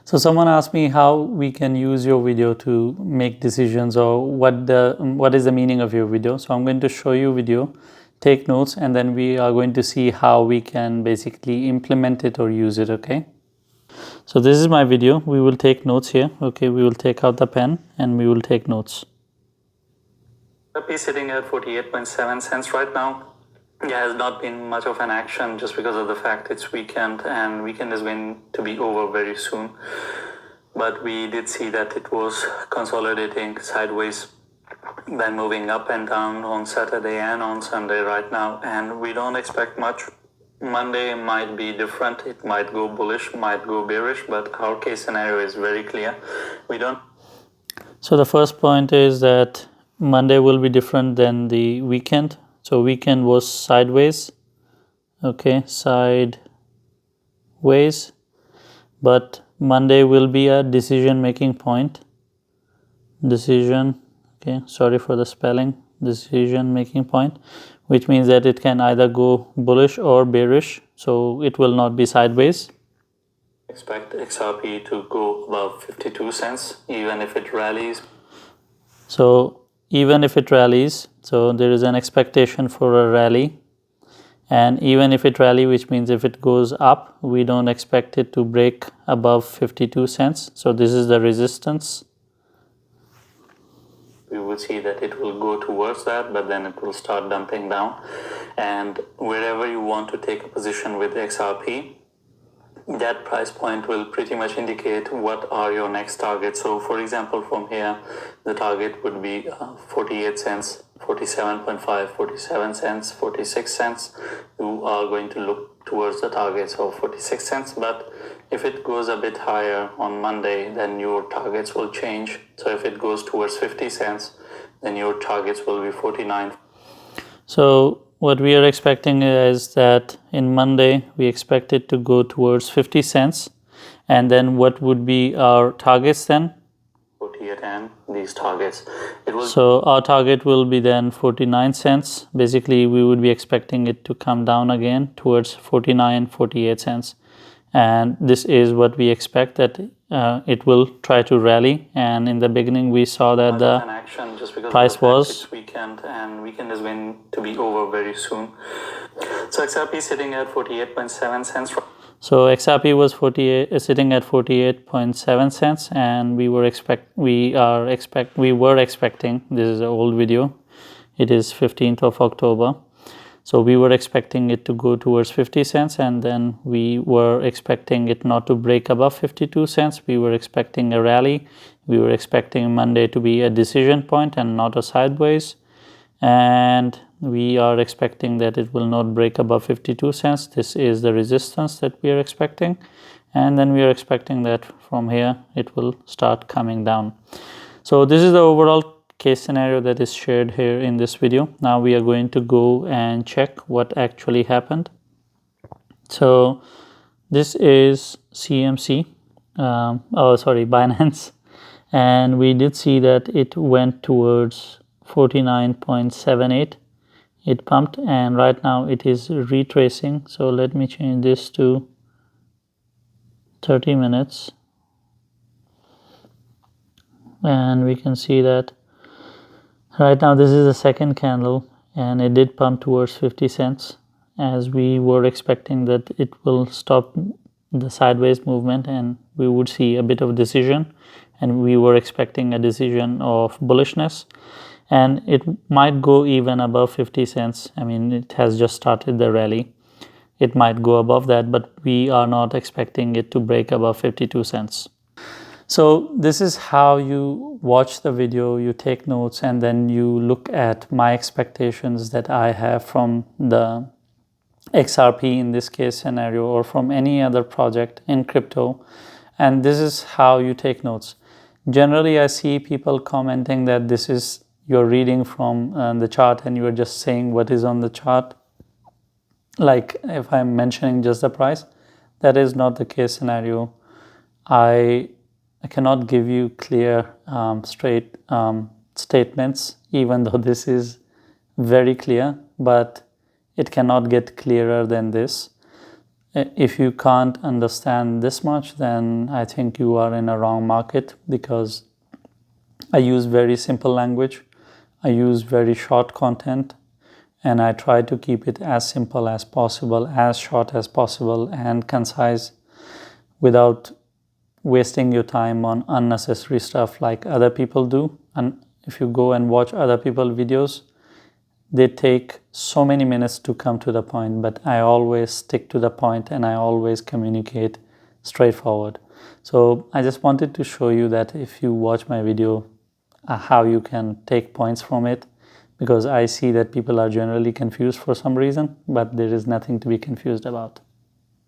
So someone asked me how we can use your video to make decisions, or what is the meaning of your video. So I'm going to show you video, take notes, and then we are going to see how we can basically implement it or use it. Okay. So this is my video. We will take notes here. Okay. We will take out the pen and we will take notes. Is sitting at 48.7 cents right now. Yeah, has not been much of an action just because of the fact it's weekend, and weekend is going to be over very soon. But we did see that it was consolidating sideways, then moving up and down on Saturday and on Sunday right now, and we don't expect much. Monday might be different. It might go bullish, might go bearish, but our case scenario is very clear. We don't. So the first point is that Monday will be different than the weekend. So weekend was sideways, okay, sideways, but Monday will be a decision making point. Decision, okay, sorry for the spelling, decision making point, which means that it can either go bullish or bearish, so it will not be sideways. Expect XRP to go above 52 cents even if it rallies. So even if it rallies, so there is an expectation for a rally, and even if it rally, which means if it goes up, we don't expect it to break above 52 cents. So this is the resistance. We will see that it will go towards that, but then it will start dumping down, and wherever you want to take a position with XRP, that price point will pretty much indicate what are your next targets. So for example, from here the target would be 48 cents, 47.5, 47 cents, 46 cents. You are going to look towards the targets of 46 cents, but if it goes a bit higher on Monday, then your targets will change. So if it goes towards 50 cents, then your targets will be 49. So what we are expecting is that in Monday we expect it to go towards 50 cents, and then what would be our targets then? 48 and these targets. So our target will be then 49 cents. Basically we would be expecting it to come down again towards 49, 48 cents. And this is what we expect, that it will try to rally. And in the beginning we saw that the price was weekend, and weekend is going to be over very soon. So XRP is sitting at 48.7 cents. So XRP was sitting at 48.7 cents, and we were expecting, this is an old video, it is 15th of October. So we were expecting it to go towards 50 cents, and then we were expecting it not to break above 52 cents. We were expecting a rally. We were expecting Monday to be a decision point and not a sideways. And we are expecting that it will not break above 52 cents. This is the resistance that we are expecting. And then we are expecting that from here it will start coming down. So this is the overall case scenario that is shared here in this video. Now we are going to go and check what actually happened. So this is CMC, Binance, and we did see that it went towards 49.78. It pumped, and right now it is retracing. So let me change this to 30 minutes, and we can see that right now this is the second candle, and it did pump towards 50 cents, as we were expecting that it will stop the sideways movement and we would see a bit of decision, and we were expecting a decision of bullishness, and it might go even above 50 cents. I mean, it has just started the rally. It might go above that, but we are not expecting it to break above 52 cents. So this is how you watch the video, you take notes, and then you look at my expectations that I have from the XRP in this case scenario, or from any other project in crypto. And this is how you take notes. Generally, I see people commenting that this is you're reading from the chart and you're just saying what is on the chart. Like if I'm mentioning just the price, that is not the case scenario. I cannot give you clear, straight statements, even though this is very clear, but it cannot get clearer than this. If you can't understand this much, then I think you are in a wrong market, because I use very simple language, I use very short content, and I try to keep it as simple as possible, as short as possible, and concise, without wasting your time on unnecessary stuff like other people do. And if you go and watch other people's videos, they take so many minutes to come to the point, but I always stick to the point and I always communicate straightforward. So I just wanted to show you that if you watch my video, how you can take points from it, because I see that people are generally confused for some reason, but there is nothing to be confused about.